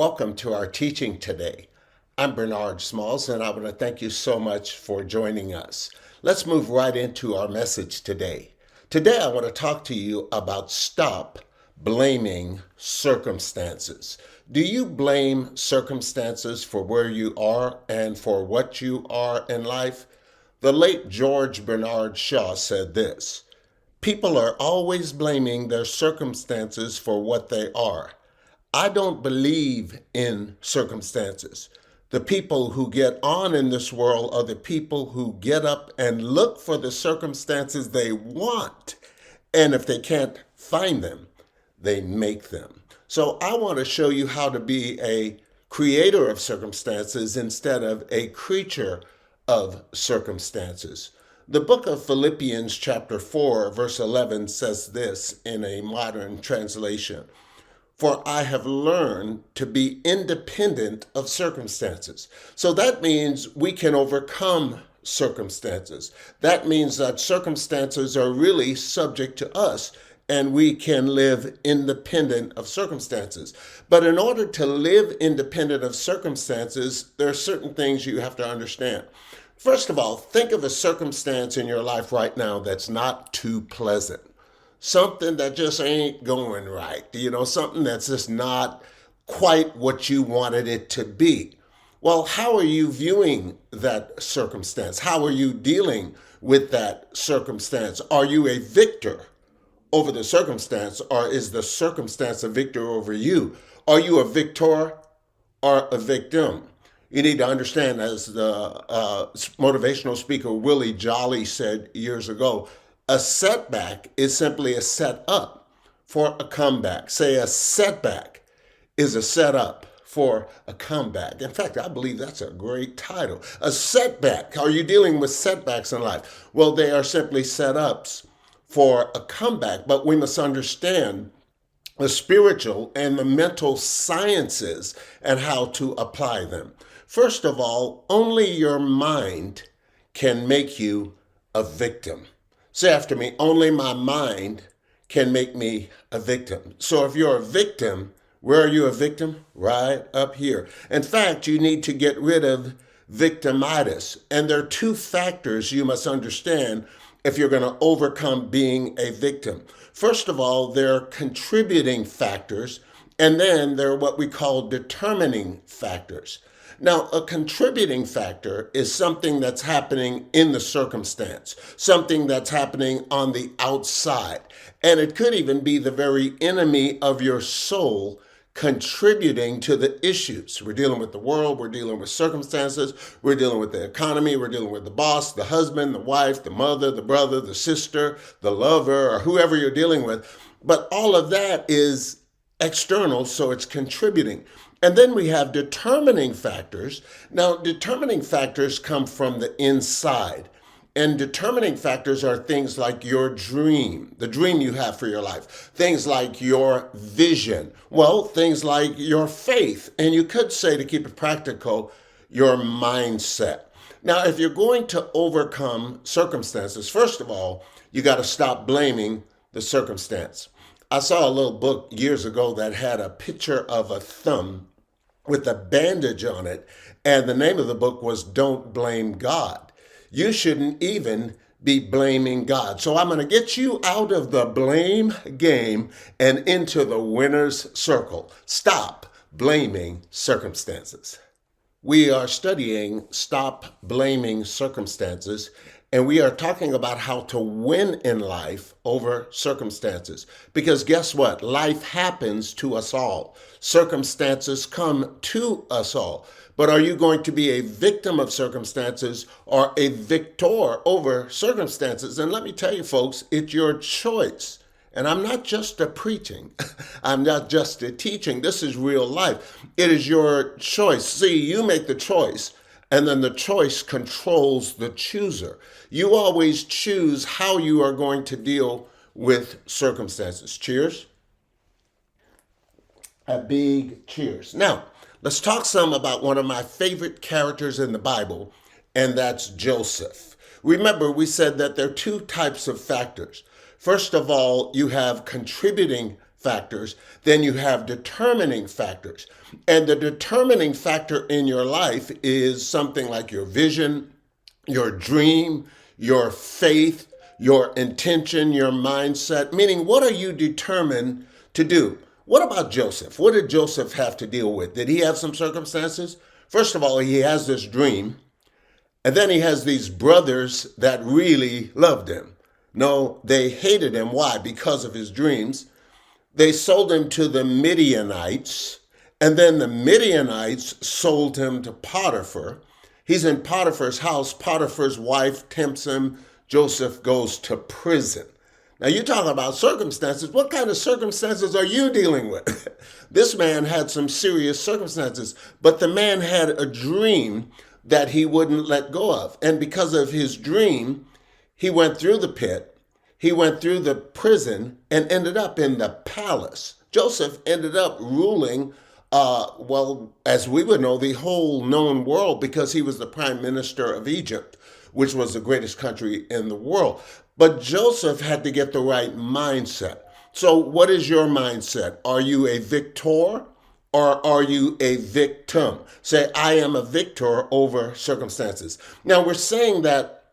Welcome to our teaching today. I'm Bernard Smalls, and I want to thank you so much for joining us. Let's move right into our message today. Today, I want to talk to you about stop blaming circumstances. Do you blame circumstances for where you are and for what you are in life? The late George Bernard Shaw said this: "People are always blaming their circumstances for what they are. I don't believe in circumstances. The people who get on in this world are the people who get up and look for the circumstances they want. And if they can't find them, they make them." So I want to show you how to be a creator of circumstances instead of a creature of circumstances. The book of Philippians chapter 4, verse 11 says this in a modern translation: "For I have learned to be independent of circumstances." So that means we can overcome circumstances. That means that circumstances are really subject to us and we can live independent of circumstances. But in order to live independent of circumstances, there are certain things you have to understand. First of all, think of a circumstance in your life right now that's not too pleasant. Something that just ain't going right, something that's just not quite what you wanted it to be. Well, how are you viewing that circumstance? How are you dealing with that circumstance? Are you a victor over the circumstance, or is the circumstance a victor over you? Are you a victor or a victim? You need to understand, as the motivational speaker Willie Jolly said years ago, a setback is simply a setup for a comeback. Say a setback is a setup for a comeback. In fact, I believe that's a great title. A setback. Are you dealing with setbacks in life? Well, they are simply setups for a comeback, but we must understand the spiritual and the mental sciences and how to apply them. First of all, only your mind can make you a victim. Say after me: only my mind can make me a victim. So if you're a victim, where are you a victim? Right up here. In fact, you need to get rid of victimitis. And there are two factors you must understand if you're going to overcome being a victim. First of all, there are contributing factors, and then there are what we call determining factors. Now, a contributing factor is something that's happening in the circumstance, something that's happening on the outside. And it could even be the very enemy of your soul contributing to the issues. We're dealing with the world, we're dealing with circumstances, we're dealing with the economy, we're dealing with the boss, the husband, the wife, the mother, the brother, the sister, the lover, or whoever you're dealing with. But all of that is external, so it's contributing. And then we have determining factors. Now, determining factors come from the inside. And determining factors are things like your dream, the dream you have for your life, things like your vision, well, things like your faith. And you could say, to keep it practical, your mindset. Now, if you're going to overcome circumstances, first of all, you got to stop blaming the circumstance. I saw a little book years ago that had a picture of a thumb with a bandage on it, and the name of the book was "Don't Blame God." You shouldn't even be blaming God. So I'm going to get you out of the blame game and into the winner's circle. Stop blaming circumstances. We are studying Stop Blaming Circumstances, and we are talking about how to win in life over circumstances. Because guess what? Life happens to us all. Circumstances come to us all. But are you going to be a victim of circumstances or a victor over circumstances? And let me tell you, folks, it's your choice. And I'm not just a preaching. I'm not just a teaching. This is real life. It is your choice. See, you make the choice, and then the choice controls the chooser. You always choose how you are going to deal with circumstances. Cheers. A big cheers. Now, let's talk some about one of my favorite characters in the Bible, and that's Joseph. Remember, we said that there are two types of factors. First of all, you have contributing factors, then you have determining factors. And the determining factor in your life is something like your vision, your dream, your faith, your intention, your mindset, meaning what are you determined to do? What about Joseph? What did Joseph have to deal with? Did he have some circumstances? First of all, he has this dream, and then he has these brothers that really loved him. No, they hated him. Why? Because of his dreams. They sold him to the Midianites, and then the Midianites sold him to Potiphar. He's in Potiphar's house. Potiphar's wife tempts him. Joseph goes to prison. Now, you talk about circumstances. What kind of circumstances are you dealing with? This man had some serious circumstances, but the man had a dream that he wouldn't let go of. And because of his dream, he went through the pit, he went through the prison, and ended up in the palace. Joseph ended up ruling, well, as we would know, the whole known world because he was the prime minister of Egypt, which was the greatest country in the world. But Joseph had to get the right mindset. So what is your mindset? Are you a victor or are you a victim? Say, I am a victor over circumstances. Now, we're saying that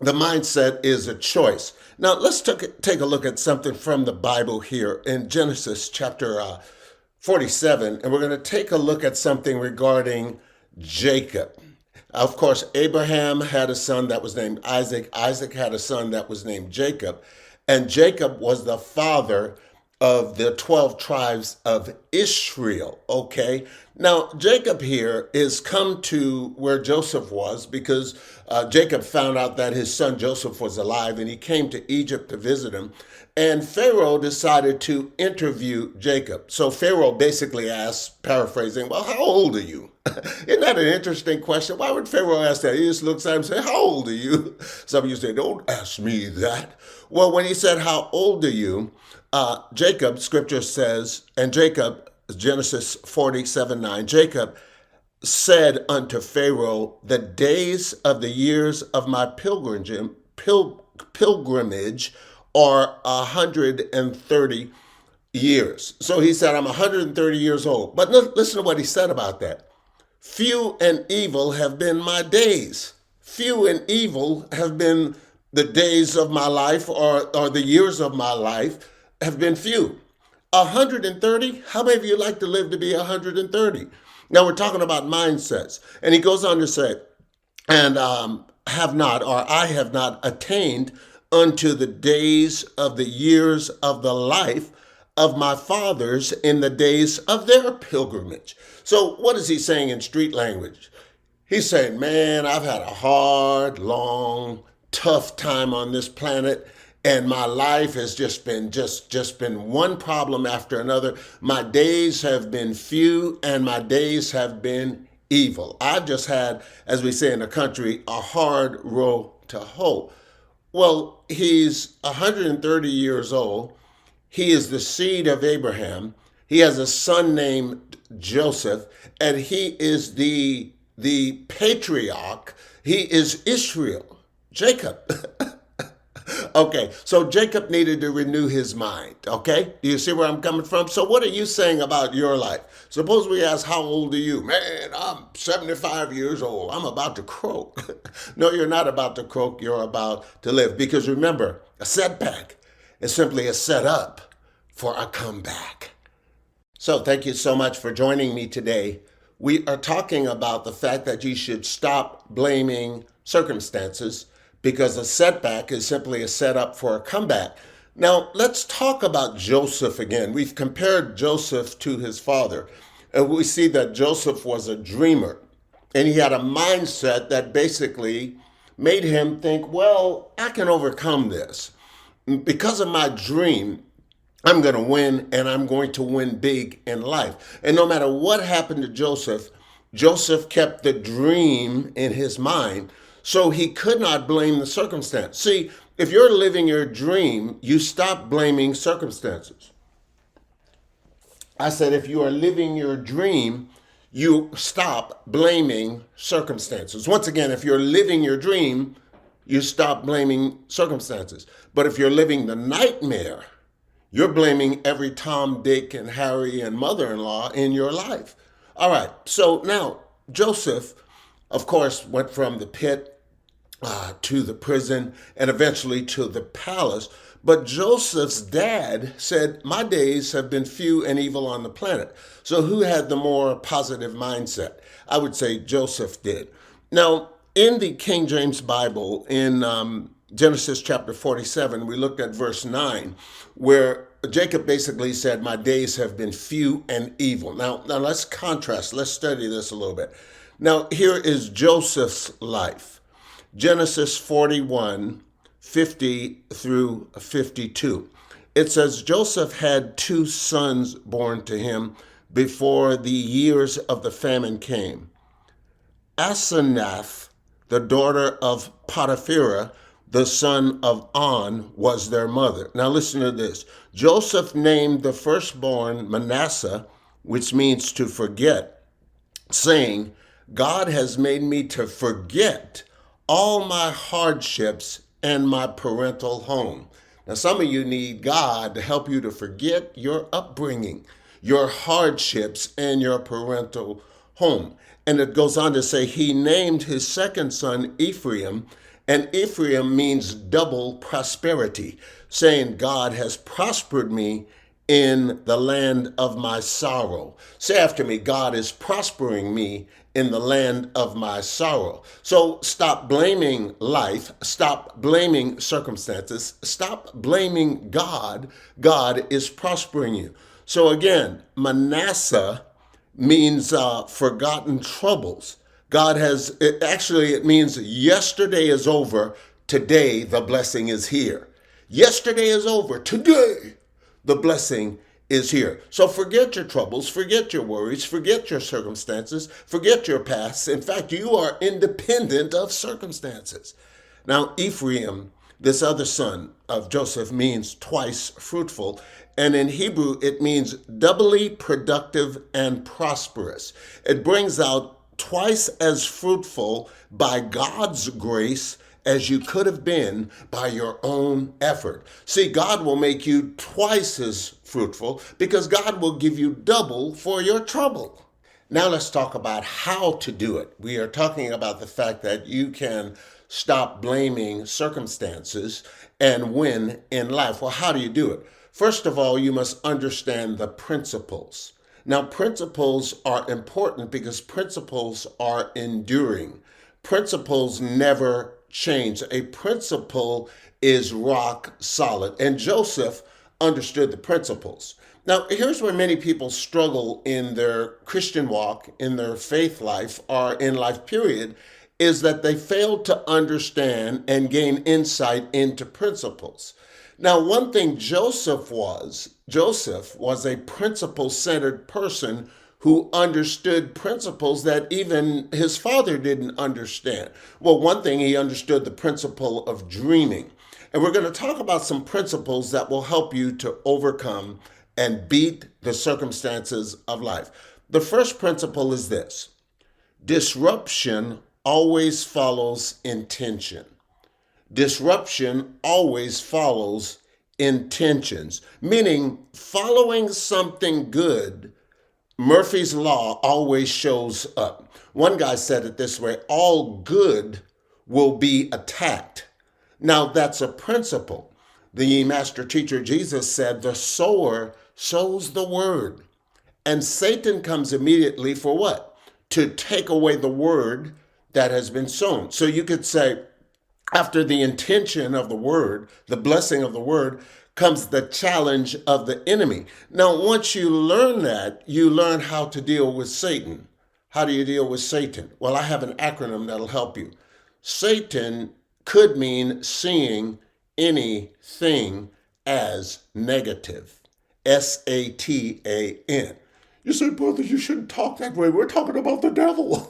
the mindset is a choice. Now, let's take a look at something from the Bible here in Genesis chapter 47, and we're going to take a look at something regarding Jacob. Of course, Abraham had a son that was named Isaac. Isaac had a son that was named Jacob. And Jacob was the father of the 12 tribes of Israel. Okay. Now, Jacob here is come to where Joseph was because Jacob found out that his son Joseph was alive and he came to Egypt to visit him. And Pharaoh decided to interview Jacob. So Pharaoh basically asked, paraphrasing, well, how old are you? Isn't that an interesting question? Why would Pharaoh ask that? He just looks at him and says, how old are you? Some of you say, don't ask me that. Well, when he said, how old are you? Jacob, scripture says, and Jacob, Genesis 47:9, Jacob said unto Pharaoh, the days of the years of my pilgrimage are 130 years. So he said, I'm 130 years old. But listen to what he said about that. Few and evil have been my days. Few and evil have been the days of my life or the years of my life have been few. 130? How many of you like to live to be 130? Now we're talking about mindsets. And he goes on to say, and have not, or I have not attained unto the days of the years of the life of my fathers in the days of their pilgrimage. So what is he saying in street language? He's saying, man, I've had a hard, long, tough time on this planet. And my life has just been one problem after another. My days have been few and my days have been evil. I've just had, as we say in the country, a hard row to hoe. Well, he's 130 years old. He is the seed of Abraham. He has a son named Joseph, and he is the patriarch. He is Israel, Jacob. Okay, so Jacob needed to renew his mind, okay? Do you see where I'm coming from? So what are you saying about your life? Suppose we ask, how old are you? Man, I'm 75 years old. I'm about to croak. No, you're not about to croak. You're about to live. Because remember, a setback is simply a setup for a comeback. So thank you so much for joining me today. We are talking about the fact that you should stop blaming circumstances because a setback is simply a setup for a comeback. Now, let's talk about Joseph again. We've compared Joseph to his father, and we see that Joseph was a dreamer, and he had a mindset that basically made him think, well, I can overcome this. Because of my dream, I'm going to win, and I'm going to win big in life. And no matter what happened to Joseph, Joseph kept the dream in his mind, so he could not blame the circumstance. See, if you're living your dream, you stop blaming circumstances. I said, if you are living your dream, you stop blaming circumstances. Once again, if you're living your dream, you stop blaming circumstances. But if you're living the nightmare, you're blaming every Tom, Dick, and Harry and mother-in-law in your life. All right. So now Joseph, of course, went from the pit to the prison and eventually to the palace. But Joseph's dad said, "My days have been few and evil on the planet." So who had the more positive mindset? I would say Joseph did. Now, in the King James Bible, in Genesis chapter 47, we looked at verse 9, where Jacob basically said, "My days have been few and evil." Now let's contrast, let's study this a little bit. Now, here is Joseph's life. Genesis 41, 50 through 52. It says, Joseph had two sons born to him before the years of the famine came. Asenath, the daughter of Potiphera, the son of On, was their mother. Now listen to this. Joseph named the firstborn Manasseh, which means to forget, saying, "God has made me to forget all my hardships and my parental home." Now, some of you need God to help you to forget your upbringing, your hardships, and your parental home. And it goes on to say, he named his second son Ephraim, and Ephraim means double prosperity, saying, "God has prospered me in the land of my sorrow." Say after me, "God is prospering me in the land of my sorrow." So stop blaming life, stop blaming circumstances, stop blaming God. God is prospering you. So again, Manasseh means forgotten troubles. God has, it means yesterday is over, today the blessing is here. Yesterday is over, today the blessing is here. So forget your troubles, forget your worries, forget your circumstances, forget your past. In fact, you are independent of circumstances. Now, Ephraim, this other son of Joseph, means twice fruitful. And in Hebrew, it means doubly productive and prosperous. It brings out twice as fruitful by God's grace as you could have been by your own effort. See, God will make you twice as fruitful because God will give you double for your trouble. Now let's talk about how to do it. We are talking about the fact that you can stop blaming circumstances and win in life. Well, how do you do it? First of all, you must understand the principles. Now, principles are important because principles are enduring. Principles never change. A principle is rock solid. And Joseph understood the principles. Now, here's where many people struggle in their Christian walk, in their faith life, or in life period, is that they fail to understand and gain insight into principles. Now, one thing Joseph was a principle-centered person who understood principles that even his father didn't understand. Well, one thing, he understood the principle of dreaming. And we're going to talk about some principles that will help you to overcome and beat the circumstances of life. The first principle is this: disruption always follows intention. Disruption always follows intentions, meaning following something good, Murphy's Law always shows up. One guy said it this way: all good will be attacked. Now, that's a principle. The master teacher Jesus said, the sower sows the word. And Satan comes immediately for what? To take away the word that has been sown. So you could say, after the intention of the word, the blessing of the word, comes the challenge of the enemy. Now, once you learn that, you learn how to deal with Satan. How do you deal with Satan? Well, I have an acronym that'll help you. Satan could mean seeing anything as negative. Satan. You say, brother, you shouldn't talk that way. We're talking about the devil.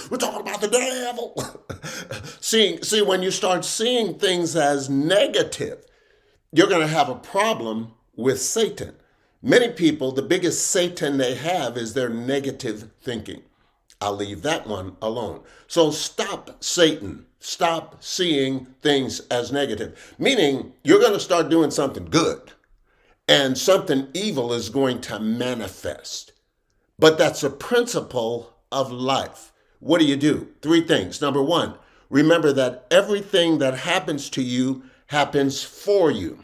We're talking about the devil. See, when you start seeing things as negative, you're going to have a problem with Satan. Many people, the biggest Satan they have is their negative thinking. I'll leave that one alone. So stop Satan. Stop seeing things as negative. Meaning you're going to start doing something good and something evil is going to manifest. But that's a principle of life. What do? Three things. Number one, remember that everything that happens to you happens for you.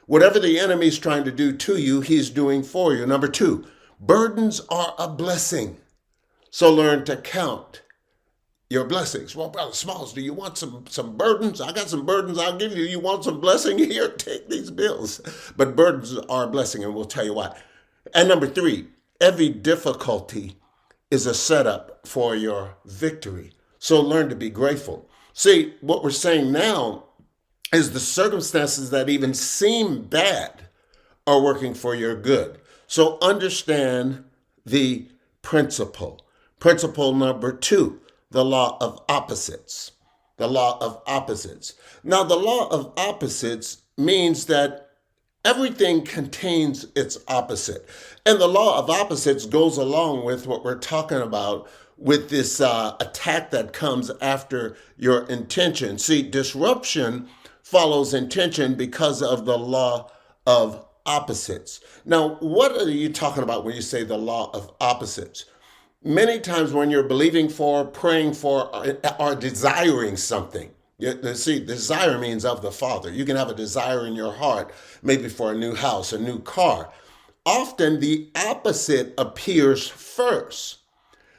Whatever the enemy's trying to do to you, he's doing for you. Number two, burdens are a blessing. So learn to count your blessings. Well, Brother Smalls, do you want some burdens? I got some burdens I'll give you. You want some blessing? Here, take these bills. But burdens are a blessing, and we'll tell you why. And number three, every difficulty is a setup for your victory. So learn to be grateful. See, what we're saying now is the circumstances that even seem bad are working for your good. So understand the principle. Principle number two, the law of opposites. The law of opposites. Now, the law of opposites means that everything contains its opposite. And the law of opposites goes along with what we're talking about with this attack that comes after your intention. See, disruption follows intention because of the law of opposites. Now, what are you talking about when you say the law of opposites? Many times when you're believing for, praying for, or desiring something, see, desire means of the Father. You can have a desire in your heart, maybe for a new house, a new car. Often the opposite appears first.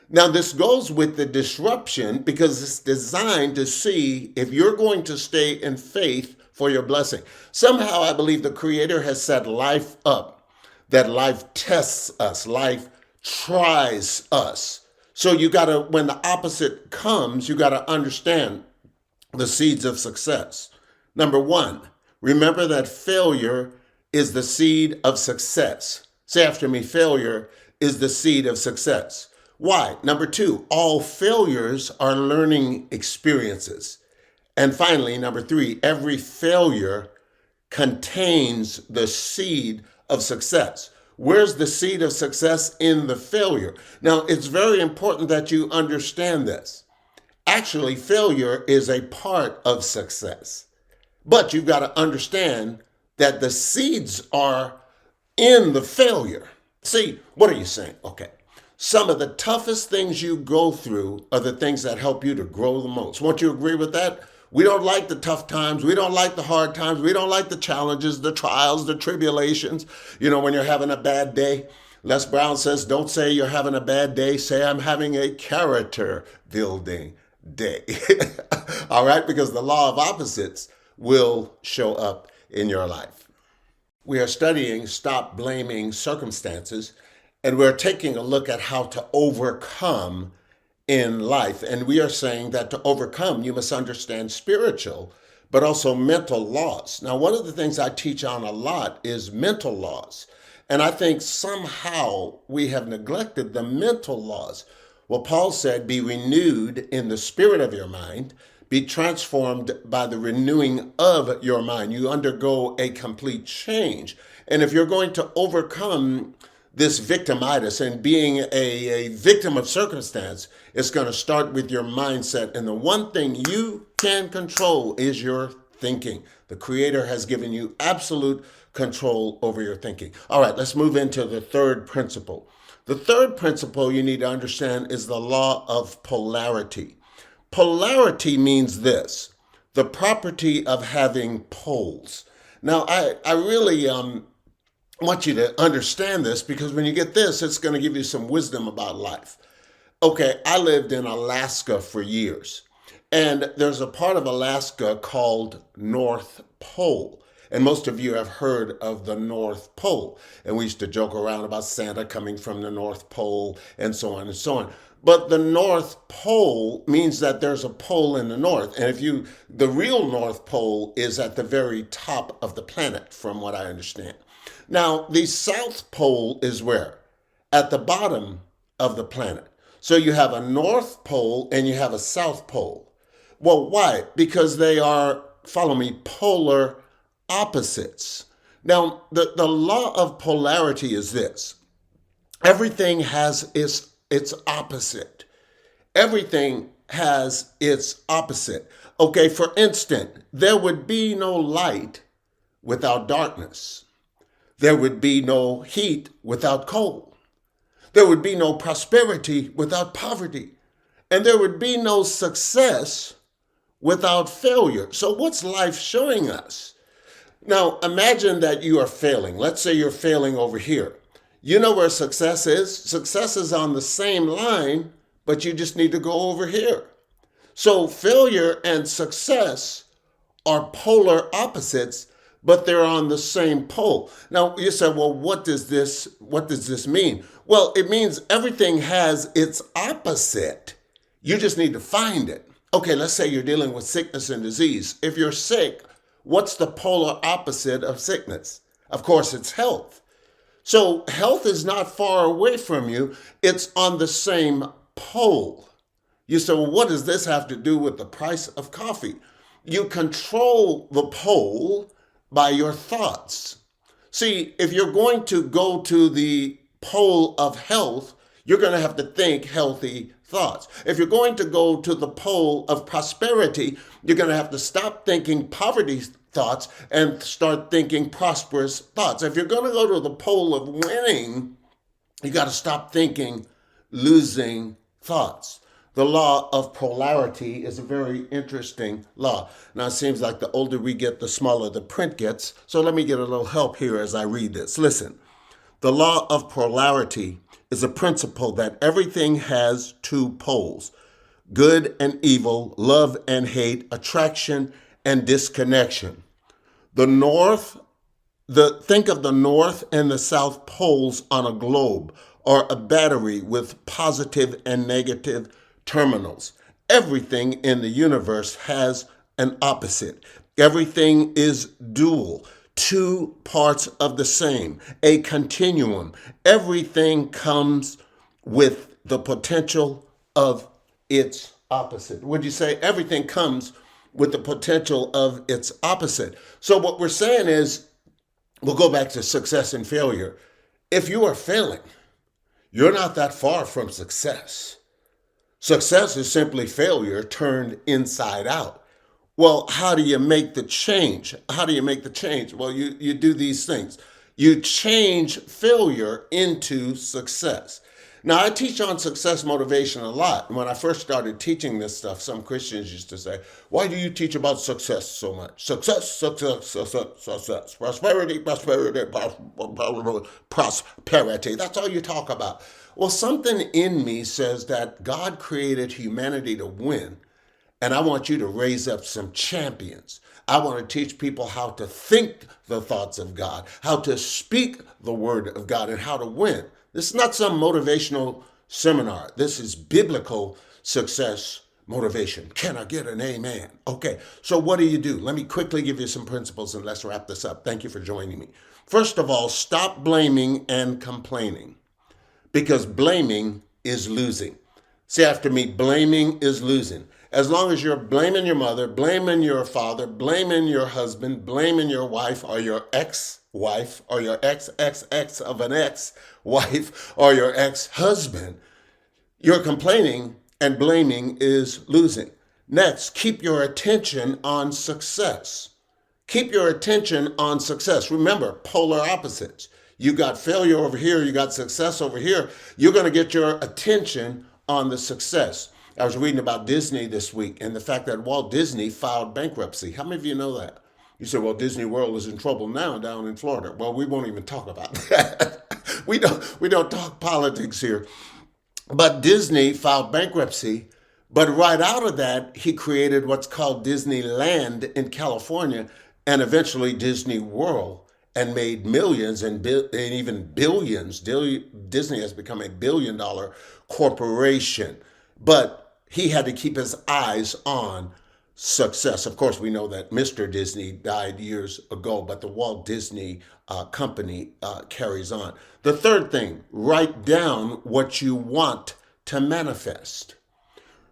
Now, this goes with the disruption because it's designed to see if you're going to stay in faith for your blessing. Somehow, I believe the Creator has set life up, that life tests us, life tries us. So you got to, when the opposite comes, you got to understand the seeds of success. Number one, remember that failure is the seed of success. Say after me, failure is the seed of success. Why? Number two, all failures are learning experiences. And finally, number three, every failure contains the seed of success. Where's the seed of success? In the failure. Now, it's very important that you understand this. Actually, failure is a part of success. But you've got to understand that the seeds are in the failure. See, what are you saying? Okay. Some of the toughest things you go through are the things that help you to grow the most. Won't you agree with that? We don't like the tough times. We don't like the hard times. We don't like the challenges, the trials, the tribulations. You know, when you're having a bad day, Les Brown says, don't say you're having a bad day. Say I'm having a character building day. All right? Because the law of opposites will show up in your life. We are studying Stop Blaming Circumstances, and we're taking a look at how to overcome in life. And we are saying that to overcome, you must understand spiritual, but also mental laws. Now, one of the things I teach on a lot is mental laws. And I think somehow we have neglected the mental laws. Well, Paul said, be renewed in the spirit of your mind, be transformed by the renewing of your mind. You undergo a complete change. And if you're going to overcome this victimitis and being a victim of circumstance, it's going to start with your mindset. And the one thing you can control is your thinking. The Creator has given you absolute control over your thinking. All right, let's move into the third principle. The third principle you need to understand is the law of polarity. Polarity means this, the property of having poles. Now, I really want you to understand this because when you get this, it's going to give you some wisdom about life. Okay, I lived in Alaska for years, and there's a part of Alaska called North Pole. And most of you have heard of the North Pole. And we used to joke around about Santa coming from the North Pole and so on and so on. But the North Pole means that there's a pole in the north. And the real North Pole is at the very top of the planet, from what I understand. Now, the South Pole is where? At the bottom of the planet. So you have a North Pole and you have a South Pole. Well, why? Because they are, follow me, polar opposites. Now, the law of polarity is this. Everything has its opposite. Everything has its opposite. Okay, for instance, there would be no light without darkness. There would be no heat without cold. There would be no prosperity without poverty. And there would be no success without failure. So what's life showing us? Now, imagine that you are failing. Let's say you're failing over here. You know where success is? Success is on the same line, but you just need to go over here. So failure and success are polar opposites, but they're on the same pole. Now you say, well, what does this mean? Well, it means everything has its opposite. You just need to find it. Okay, let's say you're dealing with sickness and disease. If you're sick, what's the polar opposite of sickness? Of course, it's health. So health is not far away from you. It's on the same pole. You say, well, what does this have to do with the price of coffee? You control the pole by your thoughts. See, if you're going to go to the pole of health, you're going to have to think healthy thoughts. If you're going to go to the pole of prosperity, you're going to have to stop thinking poverty thoughts and start thinking prosperous thoughts. If you're going to go to the pole of winning, you got to stop thinking losing thoughts. The law of polarity is a very interesting law. Now, it seems like the older we get, the smaller the print gets. So let me get a little help here as I read this. Listen, the law of polarity is a principle that everything has two poles, good and evil, love and hate, attraction and disconnection. Think of the north and the south poles on a globe or a battery with positive and negative terminals. Everything in the universe has an opposite. Everything is dual, two parts of the same, a continuum. Everything comes with the potential of its opposite. Would you say everything comes with the potential of its opposite? So what we're saying is, we'll go back to success and failure. If you are failing, you're not that far from success. Success is simply failure turned inside out. Well, how do you make the change? How do you make the change? Well, you do these things. You change failure into success. Now, I teach on success motivation a lot. When I first started teaching this stuff, some Christians used to say, why do you teach about success so much? Success, success, success, success. Prosperity, prosperity, prosperity. That's all you talk about. Well, something in me says that God created humanity to win, and I want you to raise up some champions. I want to teach people how to think the thoughts of God, how to speak the word of God, and how to win. This is not some motivational seminar. This is biblical success motivation. Can I get an amen? Okay, so what do? Let me quickly give you some principles and let's wrap this up. Thank you for joining me. First of all, stop blaming and complaining, because blaming is losing. Say after me, blaming is losing. As long as you're blaming your mother, blaming your father, blaming your husband, blaming your wife or your ex-wife or your ex of an ex-wife or your ex-husband, you're complaining and blaming is losing. Next, keep your attention on success. Keep your attention on success. Remember, polar opposites. You got failure over here, you got success over here. You're going to get your attention on the success. I was reading about Disney this week and the fact that Walt Disney filed bankruptcy. How many of you know that? You say, well, Disney World is in trouble now down in Florida. Well, we won't even talk about that. we don't talk politics here. But Disney filed bankruptcy. But right out of that, he created what's called Disneyland in California and eventually Disney World, and made millions and even billions. Disney has become a billion-dollar corporation. But he had to keep his eyes on success. Of course, we know that Mr. Disney died years ago, but the Walt Disney Company carries on. The third thing, write down what you want to manifest.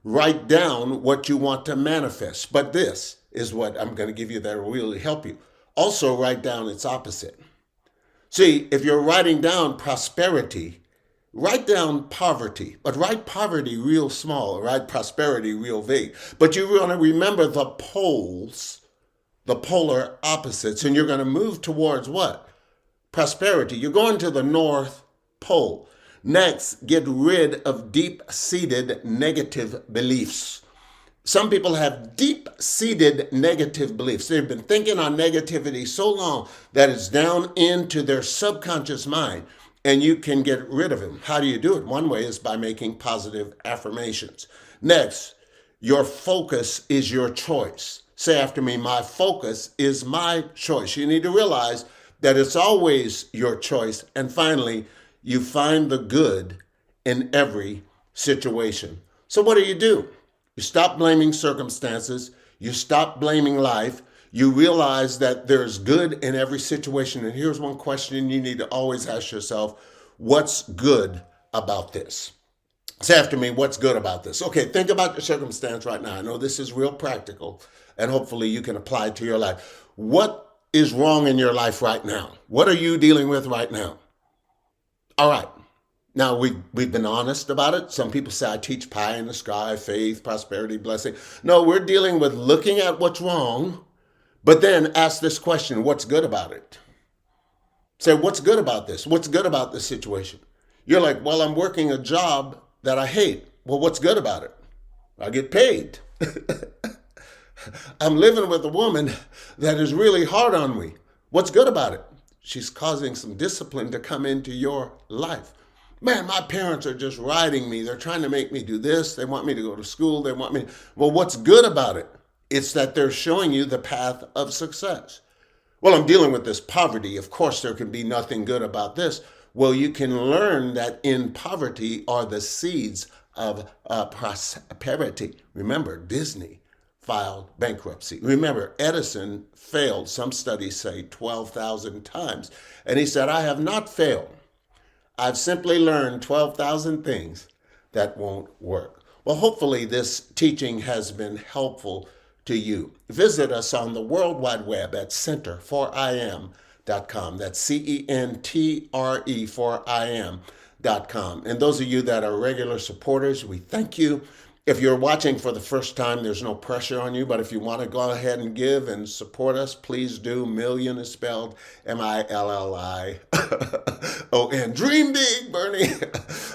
Write down what you want to manifest. But this is what I'm going to give you that will really help you. Also, write down its opposite. See, if you're writing down prosperity, write down poverty, but write poverty real small, write prosperity real big. But you want to remember the poles, the polar opposites, and you're going to move towards what? Prosperity. You're going to the North Pole. Next, get rid of deep-seated negative beliefs. Some people have deep-seated negative beliefs. They've been thinking on negativity so long that it's down into their subconscious mind, and you can get rid of them. How do you do it? One way is by making positive affirmations. Next, your focus is your choice. Say after me, my focus is my choice. You need to realize that it's always your choice. And finally, you find the good in every situation. So what do? You stop blaming circumstances. You stop blaming life. You realize that there's good in every situation. And here's one question you need to always ask yourself. What's good about this? Say after me, what's good about this? Okay, think about your circumstance right now. I know this is real practical, and hopefully you can apply it to your life. What is wrong in your life right now? What are you dealing with right now? All right. Now, we've been honest about it. Some people say I teach pie in the sky, faith, prosperity, blessing. No, we're dealing with looking at what's wrong, but then ask this question, what's good about it? Say, what's good about this? What's good about this situation? You're like, well, I'm working a job that I hate. Well, what's good about it? I get paid. I'm living with a woman that is really hard on me. What's good about it? She's causing some discipline to come into your life. Man, my parents are just riding me. They're trying to make me do this. They want me to go to school. They want me. Well, what's good about it? It's that they're showing you the path of success. Well, I'm dealing with this poverty. Of course, there can be nothing good about this. Well, you can learn that in poverty are the seeds of prosperity. Remember, Disney filed bankruptcy. Remember, Edison failed, some studies say 12,000 times. And he said, I have not failed. I've simply learned 12,000 things that won't work. Well, hopefully this teaching has been helpful to you. Visit us on the World Wide Web at centerforim.com. That's CENTRE for IM.com. And those of you that are regular supporters, we thank you. If you're watching for the first time, there's no pressure on you, but if you want to go ahead and give and support us, please do. Million is spelled MILLION. Dream big, Bernie.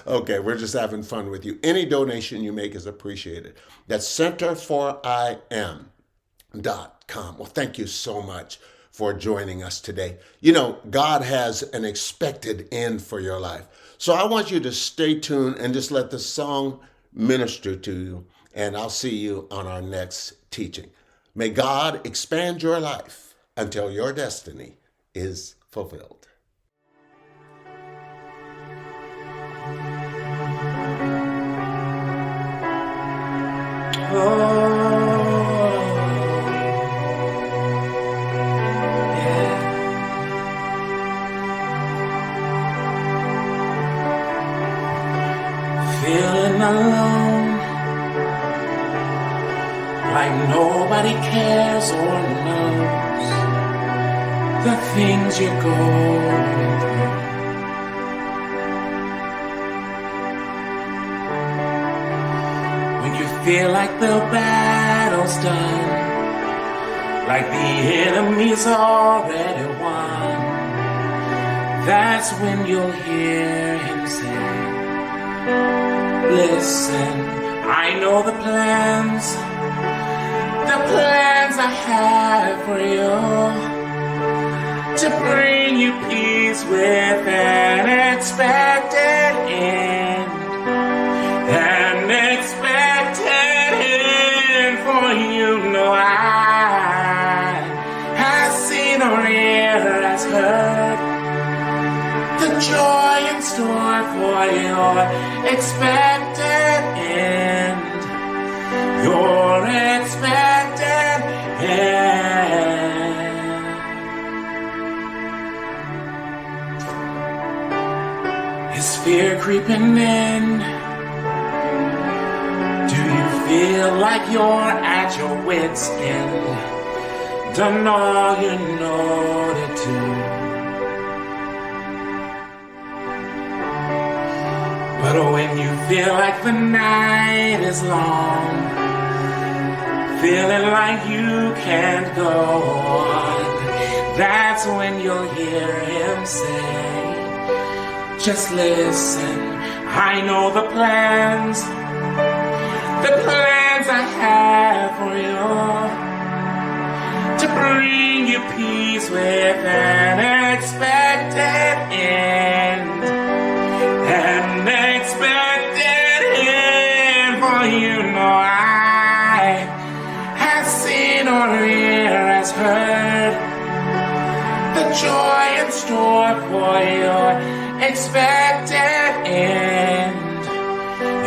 Okay, we're just having fun with you. Any donation you make is appreciated. That's centerforim.com. Well, thank you so much for joining us today. You know, God has an expected end for your life. So I want you to stay tuned and just let the song minister to you, and I'll see you on our next teaching. May God expand your life until your destiny is fulfilled. Feeling alone, like nobody cares or knows the things you're going through. When you feel like the battle's done, like the enemy's already won, that's when you'll hear him say, listen, I know the plans I have for you, to bring you peace with an expected end. An expected end for you. No eye has seen or ear has heard the joy in store for your expected end. Your expected end. Is fear creeping in? Do you feel like you're at your wit's end? Done all you know to do? But when you feel like the night is long, feeling like you can't go on, that's when you'll hear him say, just listen, I know the plans I have for you, to bring you peace with an expected end. An expected end, for you know I have seen or ear has heard the joy in store for your expected end.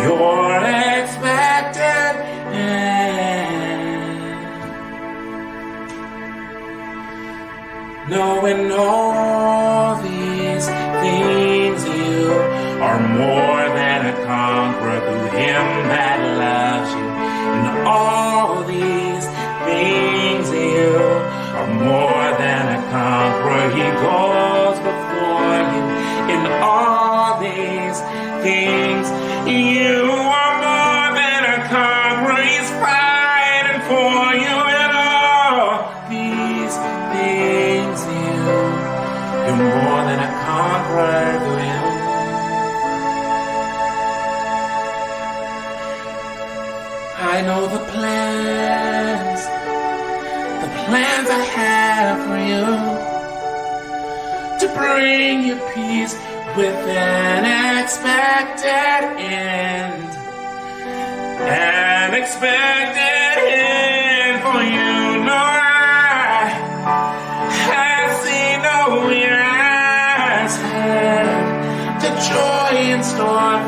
Your expected end. Knowing all these things, you are more than a conqueror through him that loves you. And all these things, you are more than a conqueror. He goes before you. In all these things, you are more than a conqueror. He's fighting for you. In all these things, you're more than a conqueror through him. I know the plans I have for you, to bring you peace with an expected end. An expected end, for you know I have seen no ear has heard the joy in store